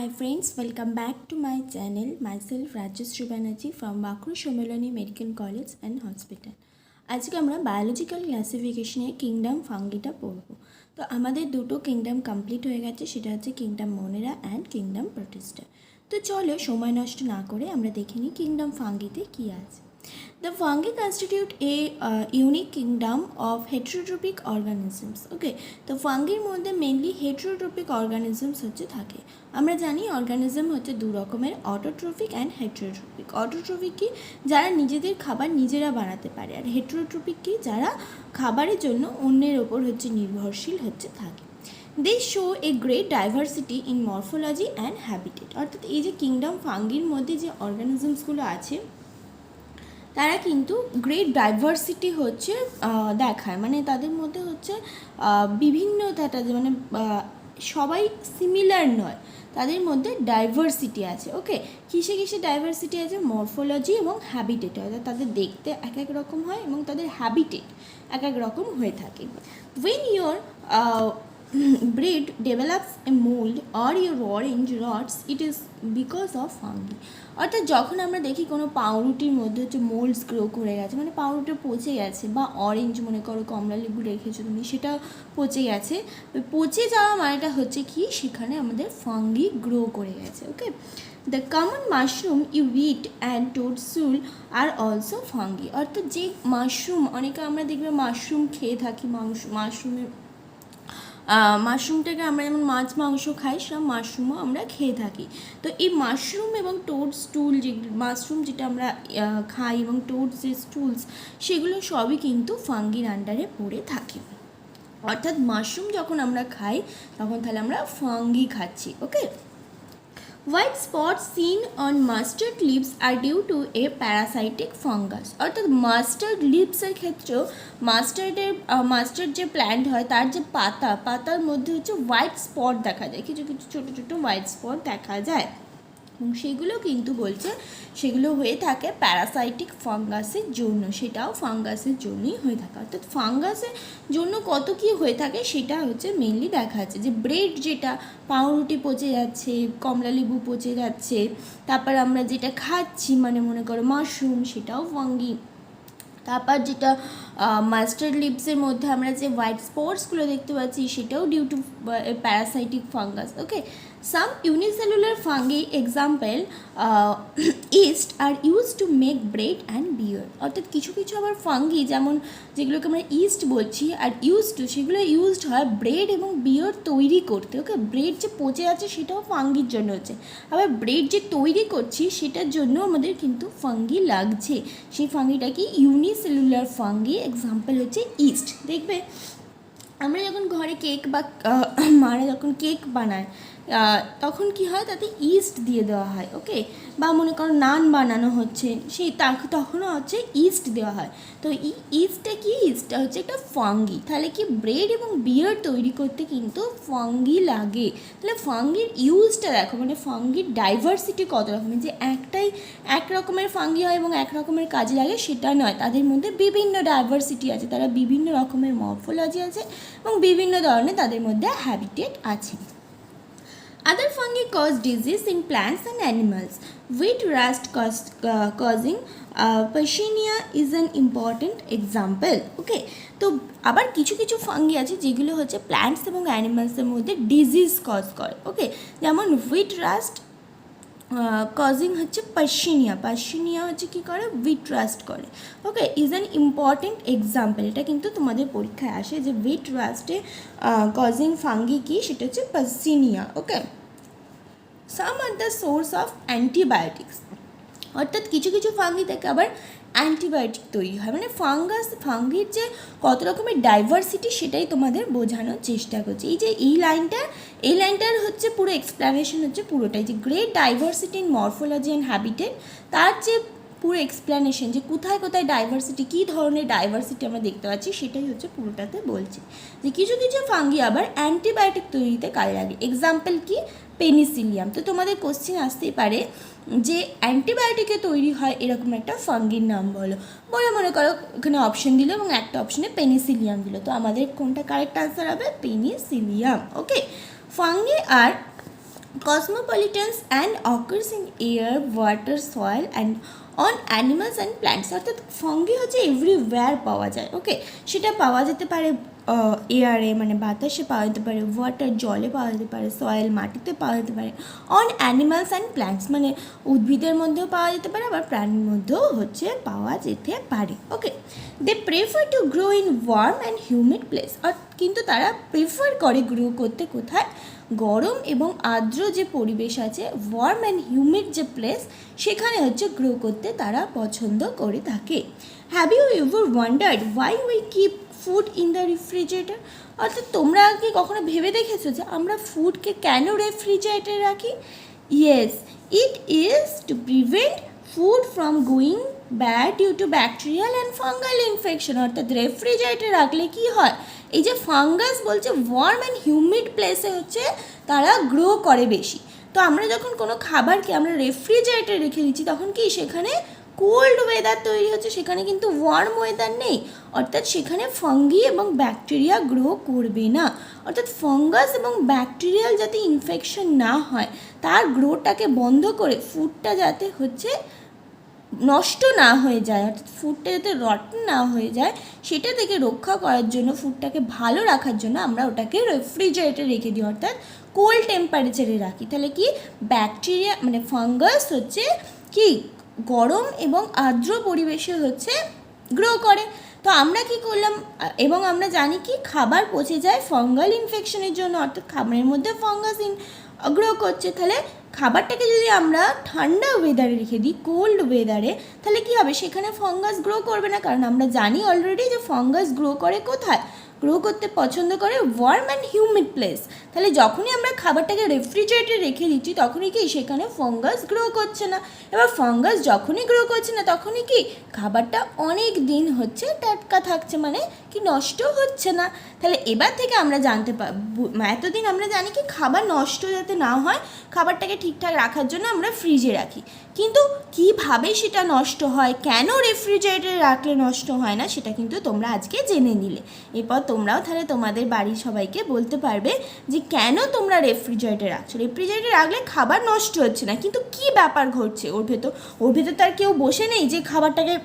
Hi friends, welcome back to my channel. Myself Rajyasree Banerjee from Baঁকুড়া Somoloni Medical College and Hospital. আজকে আমরা biological ক্লাসিফিকেশনে kingdom ফাঙ্গিটা পড়ব। তো আমাদের দুটো কিংডম কমপ্লিট হয়ে গেছে, সেটা হচ্ছে কিংডম মোনেরা অ্যান্ড কিংডম প্রোটিস্টা। তো চলো সময় নষ্ট না করে আমরা দেখে নিই কিংডম ফাঙ্গিতে কী আছে। The fungi constitute a unique kingdom of heterotrophic organisms. Okay, তো ফাঙ্গির মধ্যে মেনলি হেটারোট্রপিক অর্গানিজমস হচ্ছে থাকে। আমরা জানি অর্গানিজম হচ্ছে দু রকমের, অটোট্রপিক অ্যান্ড হেটারোট্রপিক। অটোট্রপিক কি, যারা নিজেদের খাবার নিজেরা বানাতে পারে, আর হেটারোট্রপিক কি, যারা খাবারের জন্য অন্যের ওপর হচ্ছে নির্ভরশীল হচ্ছে থাকে। They show a great diversity in morphology and habitat. অর্থাৎ এই যে কিংডম ফাঙ্গির মধ্যে যে অর্গানিজমসগুলো আছে তারা কিন্তু গ্রেট ডাইভার্সিটি হচ্ছে দেখায়, মানে তাদের মধ্যে হচ্ছে বিভিন্নতাটা যে মানে সবাই সিমিলার নয়, তাদের মধ্যে ডাইভার্সিটি আছে। ওকে, কিসে কিসে ডাইভার্সিটি আছে? মরফোলজি এবং হ্যাবিটেট, অর্থাৎ তাদের দেখতে এক এক রকম হয় এবং তাদের হ্যাবিটেট এক এক রকম হয়ে থাকে। When your breed develops a mold or your orange rots, it is because of fungi. অর্থাৎ যখন আমরা দেখি কোনো পাউরুটির মধ্যে হচ্ছে মোল্ডস গ্রো করে গেছে, মানে পাউরুটি পচে গেছে, বা অরেঞ্জ মনে করো কমলা লেবু রেখেছো তুমি, সেটা পচে গেছে, পচে যাওয়া মানেটা হচ্ছে কি, সেখানে আমাদের ফাঙ্গি গ্রো করে গেছে। Okay, the common mushroom you eat and toadstool are also fungi. অর্থাৎ যে মাশরুম, অনেকে আমরা দেখবে মাশরুম খেয়ে থাকি, মাশরুমটাকে আমরা যেমন মাছ মাংস খাই, সেরকম মাশরুমও আমরা খেয়ে থাকি। তো এই মাশরুম এবং টোডস স্টুল, যে মাশরুম যেটা আমরা খাই এবং টোডস যে স্টুলস, সেগুলো সবই কিন্তু ফাঙ্গির আন্ডারে পড়ে থাকে। অর্থাৎ মাশরুম যখন আমরা খাই তখন তাহলে আমরা ফাঙ্গি খাচ্ছি। Okay, white spot seen on mustard leaves are due to a parasitic fungus. অর্থাৎ মাস্টার্ড লিভসের ক্ষেত্রেও মাস্টার্ড যে প্ল্যান্ট হয় তার যে পাতার মধ্যে হচ্ছে হোয়াইট স্পট দেখা যায়, কিছু কিছু ছোটো ছোটো হোয়াইট স্পট দেখা যায়, এবং সেগুলো কিন্তু বলছে সেগুলো হয়ে থাকে প্যারাসাইটিক ফাঙ্গাসের জন্য, সেটাও ফাঙ্গাসের জন্যই হয়ে থাকে। অর্থাৎ ফাঙ্গাসের জন্য কত কী হয়ে থাকে সেটা হচ্ছে মেনলি দেখা যাচ্ছে, যে ব্রেড যেটা পাউরুটি পচে যাচ্ছে, কমলা লেবু পচে যাচ্ছে, তারপর আমরা যেটা খাচ্ছি মানে মনে করো মাশরুম, সেটাও ফাঙ্গি। তারপর যেটা মাস্টার্ড লিভসের মধ্যে আমরা যে হোয়াইট স্পটসগুলো দেখতে পাচ্ছি, সেটাও due to parasitic fungus. Okay, some unicellular fungi example yeast are use to make bread and beer. অর্থাৎ কিছু কিছু আবার ফাঙ্গি, যেমন যেগুলোকে আমরা ইস্ট বলছি আর ইউজ টু, সেগুলো ইউজড হয় ব্রেড এবং বিয়ার তৈরি করতে। ওকে, ব্রেড যে পচে আছে সেটাও ফাঙ্গির জন্য হচ্ছে, আবার ব্রেড যে তৈরি করছি সেটার জন্য আমাদের কিন্তু ফাঙ্গি লাগছে। সেই ফাঙ্গিটা কি? ইউনিসেলুলার ফাঙ্গি, এক্সাম্পল হচ্ছে ইস্ট। দেখবে আমরা যখন ঘরে কেক বা মারা যখন কেক বানায় তখন কি হয়, তাতে ইস্ট দিয়ে দেওয়া হয়। ওকে, বা মনে করো নান বানানো হচ্ছে, সেই তখনও হচ্ছে ইস্ট দেওয়া হয়। তো ইস্টটা কি? ইস্টটা হচ্ছে একটা ফাঙ্গি। তাহলে কি, ব্রেড এবং বিয়ার তৈরি করতে কিন্তু ফাঙ্গি লাগে। তাহলে ফাঙ্গির ইউজটা দেখো, মানে ফাঙ্গির ডাইভার্সিটি কত রকমের, যে একটাই এক রকমের ফাঙ্গি হয় এবং এক রকমের কাজে লাগে সেটা নয়, তাদের মধ্যে বিভিন্ন ডাইভার্সিটি আছে, তারা বিভিন্ন রকমের মরফোলজি আছে এবং বিভিন্ন ধরনের তাদের মধ্যে হ্যাবিটেট আছে। Other fungi cause disease in plants and animals. Wheat rust causing Pachynia is an important example. Okay, তো আবার কিছু কিছু ফাঙ্গি আছে যেগুলো হচ্ছে প্ল্যান্টস এবং অ্যানিমালসের মধ্যে ডিজিজ কজ করে। ওকে, যেমন হুইট রাস্ট কজিং হচ্ছে পাশিনিয়া হচ্ছে কী করে? হুইট রাস্ট করে। Okay, is an important example. এটা কিন্তু তোমাদের পরীক্ষায় আসে যে হুইট রাস্টে কজিং ফাঙ্গি কী, সেটা হচ্ছে puccinia. Okay, some are the source of antibiotics. অর্থাৎ কিছু কিছু ফাঙ্গি থেকে আবার অ্যান্টিবায়োটিক তৈরি হয়, মানে ফাঙ্গির যে কত রকমের ডাইভার্সিটি সেটাই তোমাদের বোঝানোর চেষ্টা করছি। এই যে এই লাইনটার হচ্ছে পুরো এক্সপ্লানেশন হচ্ছে পুরোটাই, যে great diversity in morphology and habitat, তার যে পুরো এক্সপ্লানেশন, যে কোথায় কোথায় ডাইভার্সিটি, কী ধরনের ডাইভার্সিটি আমরা দেখতে পাচ্ছি, সেটাই হচ্ছে পুরোটাতে বলছি। যে কিছু কিছু ফাঙ্গি আবার অ্যান্টিবায়োটিক তৈরিতে কাজে লাগে, এক্সাম্পল কি? পেনিসিলিয়াম। তো তোমাদের কোশ্চেন আসতেই পারে যে অ্যান্টিবায়োটিকে তৈরি হয় এরকম একটা ফাঙ্গির নাম বলো, মনে করো ওখানে অপশন দিল এবং একটা অপশনে পেনিসিলিয়াম দিল, তো আমাদের কোনটা কারেক্ট আনসার হবে? Penicillium. Okay, fungi are cosmopolitans and occurs in air, water, soil and on animals and plants. অর্থাৎ ফাঙ্গি হচ্ছে এভরিওয়্যার পাওয়া যায়। ওকে, সেটা পাওয়া যেতে পারে এয়ারে মানে বাতাসে পাওয়া যেতে পারে, ওয়াটার জলে পাওয়া যেতে পারে, সয়েল মাটিতে পাওয়া যেতে পারে, অন অ্যানিমালস অ্যান্ড প্ল্যান্টস মানে উদ্ভিদের মধ্যেও পাওয়া যেতে পারে, আবার প্রাণীর মধ্যেও হচ্ছে পাওয়া যেতে পারে। Okay, they prefer to grow in warm and humid place. কিন্তু তারা প্রেফার করে গ্রো করতে কোথায়? গরম এবং আর্দ্র যে পরিবেশ আছে, ওয়ার্ম অ্যান্ড হিউমিড যে প্লেস, সেখানে হচ্ছে গ্রো করতে তারা পছন্দ করে থাকে। Have you ever wondered why we keep food in the refrigerator? অর্থাৎ তোমরা কি কখনো ভেবে দেখেছো যে আমরা ফুডকে কেন রেফ্রিজারেটরে রাখি? Yes, it is to prevent food from going bad due to bacterial and fungal infection. অর্থাৎ রেফ্রিজারেটরে রাখলে কি হয়, এই যে ফাঙ্গাস বলছে ওয়ার্ম অ্যান্ড হিউমিড প্লেসে হচ্ছে তারা গ্রো করে বেশি। তো আমরা যখন কোনো খাবারকে আমরা রেফ্রিজারেটরে রেখে দিচ্ছি তখন কি সেখানে কোল্ড ওয়েদার তৈরি হচ্ছে, সেখানে কিন্তু ওয়ার্ম ওয়েদার নেই। অর্থাৎ সেখানে ফাঙ্গি এবং ব্যাকটেরিয়া গ্রো করবে না। অর্থাৎ ফাঙ্গাস এবং ব্যাকটেরিয়াল যাতে ইনফেকশন না হয় তার গ্রোটাকে বন্ধ করে ফুডটা যাতে হচ্ছে নষ্ট না হয়ে যায়, অর্থাৎ ফুডটা যাতে রটন না হয়ে যায় সেটা থেকে রক্ষা করার জন্য, ফুডটাকে ভালো রাখার জন্য আমরা ওটাকে রেফ্রিজারেটরে রেখে দিই, অর্থাৎ কোল্ড টেম্পারেচারে রাখি। তাহলে কি ব্যাকটেরিয়া মানে ফাঙ্গাস হচ্ছে কি গরম এবং আর্দ্র পরিবেশে হচ্ছে গ্রো করে। তো আমরা কি করলাম, এবং আমরা জানি কি খাবার পচে যায় ফাঙ্গাল ইনফেকশনের জন্য, অর্থাৎ খাবারের মধ্যে ফাঙ্গাস গ্রো করছে। তাহলে খাবারটাকে যদি আমরা ঠান্ডা ওয়েদারে রেখে দিই, কোল্ড ওয়েদারে, তাহলে কী হবে, সেখানে ফাঙ্গাস গ্রো করবে না। কারণ আমরা জানি অলরেডি যে ফাঙ্গাস গ্রো করে কোথায়, গ্রো করতে পছন্দ করে ওয়ার্ম অ্যান্ড হিউমিড প্লেস। তাহলে যখনই আমরা খাবারটাকে রেফ্রিজারেটরে রেখে দিচ্ছি তখনই কি সেখানে ফাঙ্গাস গ্রো করছে না। এবার ফাঙ্গাস যখনই গ্রো করছে না তখনই কি খাবারটা অনেক দিন হচ্ছে টাটকা থাকছে, মানে কি নষ্ট হচ্ছে না। তাহলে এবার থেকে আমরা জানতে এতদিন আমরা জানি কি খাবার নষ্ট যাতে না হয় খাবারটাকে ঠিকঠাক রাখার জন্য আমরা ফ্রিজে রাখি, কিন্তু কীভাবে সেটা নষ্ট হয়, কেন রেফ্রিজারেটরে রাখলে নষ্ট হয় না, সেটা কিন্তু তোমরা আজকে জেনে নিলে। এরপর তোমরাও তাহলে তোমাদের বাড়ির সবাইকে বলতে পারবে যে কেন তোমরা রেফ্রিজারেটরে রাখছো। রেফ্রিজারেটরে রাখলে খাবার নষ্ট হচ্ছে না, কিন্তু কি ব্যাপার ঘটছে ওর ভেতর তো আর কেউ বসে নেই যে খাবারটাকে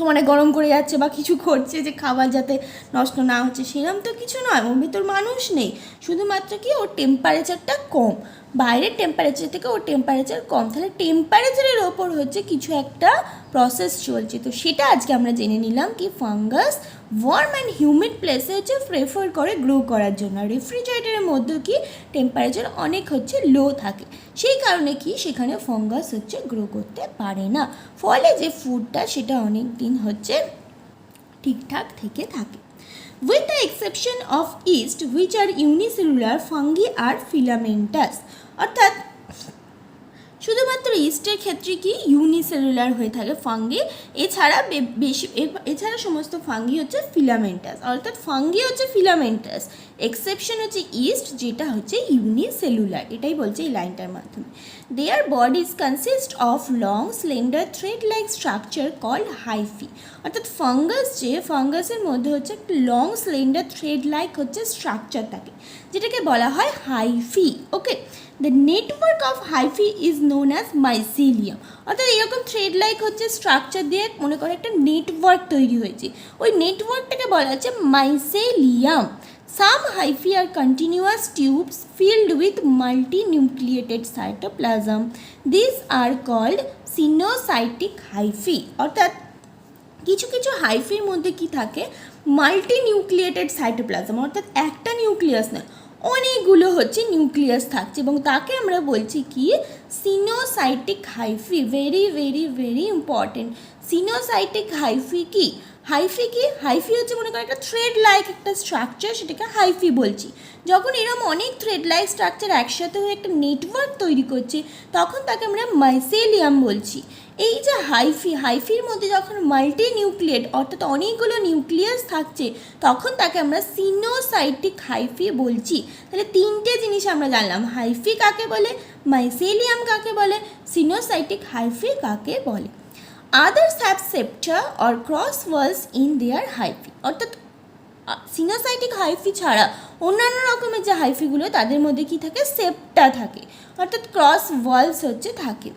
মানে গরম করে যাচ্ছে বা কিছু করছে যে খাবার যাতে নষ্ট না হচ্ছে, সেরকম তো কিছু নয়। ওর ভেতর মানুষ নেই, শুধুমাত্র কি ওর টেম্পারেচারটা কম, বাইরের টেম্পারেচার থেকে ওর টেম্পারেচার কম। তাহলে টেম্পারেচারের ওপর হচ্ছে কিছু একটা প্রসেস চলছে। তো সেটা আজকে আমরা জেনে নিলাম কি ফাঙ্গাস ওয়ার্ম অ্যান্ড হিউমিড প্লেসে হচ্ছে প্রেফার করে গ্রো করার জন্য। রেফ্রিজারেটরের মধ্যে কি টেম্পারেচার অনেক হচ্ছে লো থাকে, সেই কারণে কি সেখানে ফাঙ্গাস হচ্ছে গ্রো করতে পারে না, ফলে যে ফুডটা সেটা অনেক দিন হচ্ছে ঠিকঠাক থেকে থাকে। With the exception of yeast, which are unicellular, fungi are filamentous। অর্থাৎ শুধুমাত্র ইস্টের ক্ষেত্রে কি ইউনিসেলুলার হয়ে থাকে ফাঙ্গি, এছাড়া সমস্ত ফাঙ্গি হচ্ছে ফিলামেন্টাস। অর্থাৎ ফাঙ্গি হচ্ছে ফিলামেন্টাস, এক্সেপশন হচ্ছে ইস্ট যেটা হচ্ছে ইউনিসেলুলার। এটাই বলছে এই লাইনটার মাধ্যমে। Their bodies consist of long slender thread like structure called hyphae. অর্থাৎ ফাঙ্গাসের মধ্যে হচ্ছে একটা লং স্লেন্ডার থ্রেড লাইক হচ্ছে স্ট্রাকচার থাকে, যেটাকে বলা হয় hyphae. Okay, the network of hyphae is known as mycelium. অর্থাৎ এরকম থ্রেড লাইক হচ্ছে স্ট্রাকচার দিয়ে মনে করে একটা নেটওয়ার্ক তৈরি হয়েছে, ওই নেটওয়ার্কটাকে বলা হচ্ছে mycelium. Some hyphae are continuous tubes filled with multinucleated cytoplasm. These are called sinusotic hyphae। অর্থাৎ কিছু কিছু হাইফির মধ্যে কি থাকে, মাল্টিনিউক্লিয়েটেড সাইটোপ্লাজম, অর্থাৎ একটা নিউক্লিয়াস না অনেকগুলো হচ্ছে নিউক্লিয়াস থাকছে, এবং তাকে আমরা বলছি কি coenocytic hyphae. Very very very important. Coenocytic hyphae কি হাইফি হচ্ছে মনে করেন একটা থ্রেড লাইক একটা স্ট্রাকচার, সেটাকে হাইফি বলছি। যখন এরকম অনেক থ্রেড লাইক স্ট্রাকচার একসাথে হয়ে একটা নেটওয়ার্ক তৈরি করছে তখন তাকে আমরা মাইসেলিয়াম বলছি। এই যে হাইফির মধ্যে যখন মাল্টি নিউক্লিয়েট অর্থাৎ অনেকগুলো নিউক্লিয়াস থাকছে তখন তাকে আমরা সিনোসাইটিক হাইফি বলছি। তাহলে তিনটে জিনিস আমরা জানলাম, হাইফি কাকে বলে, মাইসেলিয়াম কাকে বলে, সিনোসাইটিক হাইফি কাকে বলে। Others have septa or cross walls in their hyphae। অর্থাৎ সিনোসাইটিক হাইফি ছাড়া অন্যান্য রকমের যে হাইফিগুলো তাদের মধ্যে কি থাকে, সেপ্টা থাকে, অর্থাৎ ক্রস ওয়ালস হচ্ছে থাকে।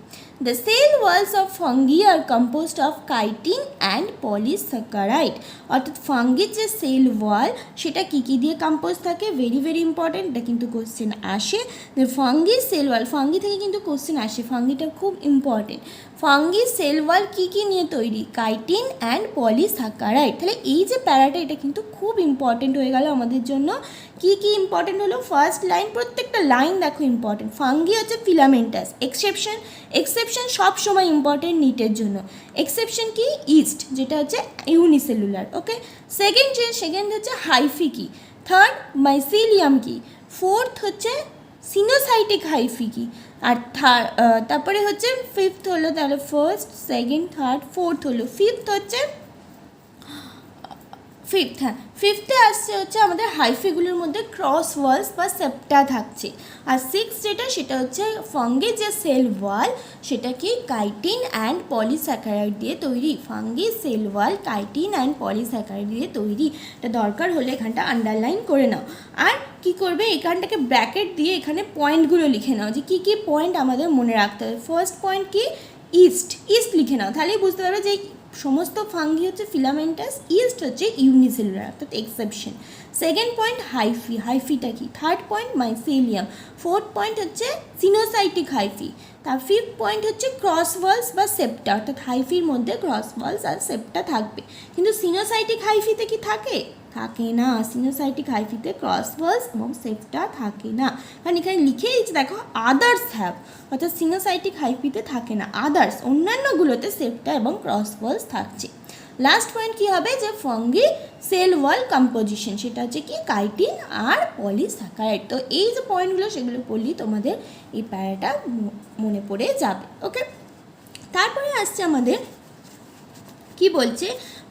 The cell walls of fungi are composed of chitin and polysaccharide, অর্থাৎ ফাঙ্গির যে সেল ওয়াল সেটা কী কী দিয়ে কম্পোজ থাকে, ভেরি ভেরি ইম্পর্টেন্ট, এটা কিন্তু কোশ্চেন আসে। ফাঙ্গির সেল ওয়াল, ফাঙ্গি থেকে কিন্তু কোশ্চেন আসে, ফাঙ্গিটা খুব ইম্পর্টেন্ট। ফাঙ্গির সেল ওয়াল কী কী নিয়ে তৈরি, কাইটিন অ্যান্ড পলিস্যাকারাইড। তাহলে এই যে প্যারাটা এটা কিন্তু খুব ইম্পর্টেন্ট হয়ে গেল আমাদের জন্য। কী কী ইম্পর্টেন্ট হলো, ফার্স্ট লাইন, প্রত্যেকটা লাইন দেখো ইম্পর্টেন্ট। ফাঙ্গি হচ্ছে ফিলামেন্টাস, এক্সেপশন সব সময় ইম্পর্টেন্ট নিটের জন্য। এক্সেপশন কি, ইস্ট, যেটা হচ্ছে ইউনিসেলুলার। ওকে, সেকেন্ড হচ্ছে হাইফি কি, থার্ড মাইসিলিয়াম কি, ফোর্থ হচ্ছে সিনোসাইটিক হাইফি কি, আর তারপরে হচ্ছে ফিফথ হলো, তাহলে ফার্স্ট, সেকেন্ড, থার্ড, ফোর্থ হলো, ফিফথে আসছে হচ্ছে আমাদের হাইফিগুলোর মধ্যে ক্রস ওয়ালস বা সেপ্টা থাকছে। আর সেটা হচ্ছে ফাঙ্গির যে সেল ওয়াল সেটা কি কাইটিন অ্যান্ড পলিস্যাকারাইড দিয়ে তৈরি। ফাঙ্গির cell wall chitin and polysaccharide দিয়ে তৈরি, এটা দরকার হলে এখানটা আন্ডারলাইন করে নাও। আর কি করবে, এখানটাকে ব্র্যাকেট দিয়ে এখানে পয়েন্টগুলো লিখে নাও যে কী কী পয়েন্ট আমাদের মনে রাখতে হবে। ফার্স্ট পয়েন্ট কি, ইস্ট লিখে নাও, তাহলেই বুঝতে পারবে যে সমস্ত ফাঙ্গি হচ্ছে ফিলামেন্টাস, ইস্ট হচ্ছে ইউনিসেলুলার অর্থাৎ এক্সেপশন। সেকেন্ড পয়েন্ট হাইফিটা কি, third point mycelium, fourth point হচ্ছে সিনোসাইটিক হাইফি, তার ফিফথ পয়েন্ট হচ্ছে ক্রস ওয়ালস বা সেপ্টা, অর্থাৎ হাইফির মধ্যে ক্রস ওয়ালস আর সেপ্টা থাকবে। কিন্তু সিনোসাইটিক হাইফিতে কি থাকে না, সিনোসাইটিক হাইফিতে ক্রস ওয়ালস এবং সেপ্টা থাকে না, কারণ এখানে লিখে দিচ্ছে দেখো আদার্স হ্যাভ, অর্থাৎ সিনোসাইটিক হাইফিতে থাকে না, আদার্স অন্যান্যগুলোতে সেপ্টা এবং ক্রস ওয়ালস থাকছে। লাস্ট পয়েন্ট কী হবে, যে ফাঙ্গি সেল ওয়াল কম্পোজিশন, সেটা হচ্ছে কি কাইটিন আর পলিস্যাকারাইড। তো এই যে পয়েন্টগুলো সেগুলো পড়লেই তোমাদের এই প্যারাটা মনে পড়ে যাবে। ওকে, তারপরে আসছে আমাদের কি বলছে,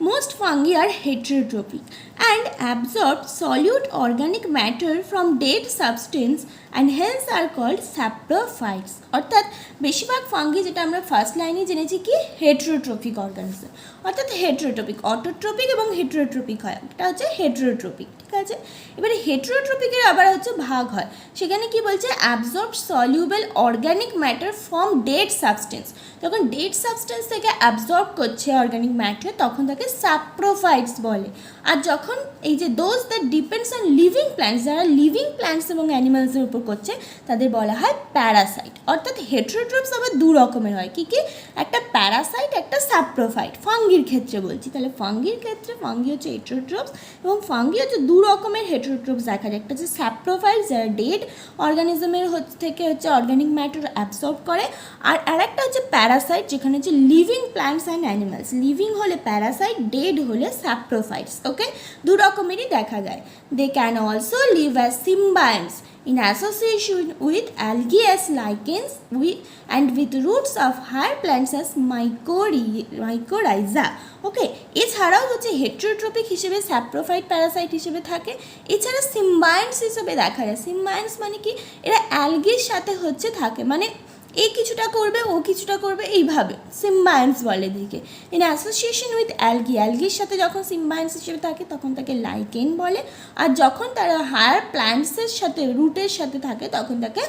most fungi are heterotrophic and absorb solute organic matter from dead substance and hence are called saprophytes। অর্থাৎ বেশিরভাগ ফাঙ্গি, যেটা আমরা ফার্স্ট লাইনে জেনেছি কি হেটেরোট্রপিক অর্গানিজম, অর্থাৎ হেটেরোট্রপিক, অটোট্রপিক এবং হেটেরোট্রপিক হয়, এটা হচ্ছে হেটেরোট্রপিক, ঠিক আছে। এবারে হেটেরোট্রপিকের আবার হচ্ছে ভাগ হয়, সেখানে কি বলছে, absorb soluble organic matter from dead substance, যখন ডেড সাবস্টেন্স থেকে অ্যাবজর্ব করছে অর্গানিক ম্যাটার তখন তাকে স্যাপ্রোফাইটস বলে। আর যখন এই যে those that depends on living plants, যারা লিভিং প্ল্যান্টস এবং অ্যানিমালসের উপর করছে তাদের বলা হয় প্যারাসাইট। অর্থাৎ হেটেরোট্রপস আবার দু রকমের হয়, কি একটা প্যারাসাইট, একটা স্যাপ্রোফাইট, ফাঙ্গির ক্ষেত্রে বলছি। তাহলে ফাঙ্গির ক্ষেত্রে ফাঙ্গি হচ্ছে হেটেরোট্রপস এবং ফাঙ্গি হচ্ছে দু রকমের হেটেরোট্রপস দেখা যায়, একটা হচ্ছে স্যাপ্রোফাইট যারা ডেড অর্গানিজমের থেকে হচ্ছে অর্গানিক ম্যাটার অ্যাবসর্ব করে, আর আরেকটা হচ্ছে প্যারাসাইট যেখানে হচ্ছে living plants and animals, living হলে প্যারাসাইট, ডেড হলে স্যাপ্রোফাইটস। ওকে, দু রকমেরই দেখা যায়। They can also live as symbionts in association with algae as lichens and with roots of higher plants as mycorrhiza। ওকে, এছাড়াও হচ্ছে হেটেরোট্রপিক হিসেবে স্যাপ্রোফাইট প্যারাসাইট হিসেবে থাকে, এছাড়া সিম্বায়ন্টস হিসেবে দেখা যায়। সিম্বায়ন্টস মানে কি, এরা অ্যালগির সাথে হচ্ছে থাকে, মানে এই কিছুটা করবে ও কিছুটা করবে, এইভাবে সিম্বায়ন্টস বলে দিকে। ইন অ্যাসোসিয়েশন উইথ অ্যালগির সাথে যখন সিম্বায়ন্টস হিসেবে থাকে তখন তাকে লাইকেন বলে, আর যখন তারা হায়ার প্ল্যান্টসের সাথে রুটের সাথে থাকে তখন তাকে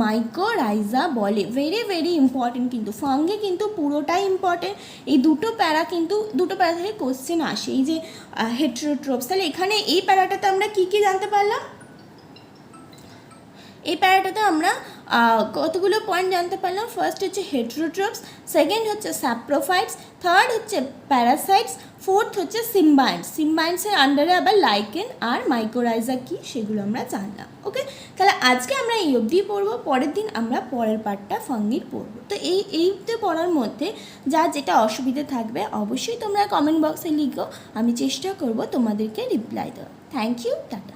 মাইকোরাইজা বলে। ভেরি ভেরি ইম্পর্টেন্ট, কিন্তু ফাঙ্গি কিন্তু পুরোটাই ইম্পর্টেন্ট। এই দুটো প্যারা থেকে কোশ্চেন আসে, এই যে হেটেরোট্রপস। তাহলে এখানে এই প্যারাটাতে আমরা কী কী জানতে পারলাম, এই প্যারাটাতে আমরা কতগুলো পয়েন্ট জানতে পারলাম। ফার্স্ট হচ্ছে হেটেরোট্রপস, সেকেন্ড হচ্ছে স্যাপ্রোফাইটস, থার্ড হচ্ছে প্যারাসাইটস, ফোর্থ হচ্ছে সিম্বায়ন্টসের আন্ডারে আবার লাইকেন আর মাইকোরাইজা কি সেগুলো আমরা জানলাম। ওকে, তাহলে আজকে আমরা এই অবধি পড়বো, পরের দিন আমরা পরের পার্টটা ফাঙ্গির পড়বো। তো এইতে পড়ার মধ্যে যেটা অসুবিধে থাকবে অবশ্যই তোমরা কমেন্ট বক্সে লিখো, আমি চেষ্টা করব তোমাদেরকে রিপ্লাই দেওয়ার। Thank you, tata.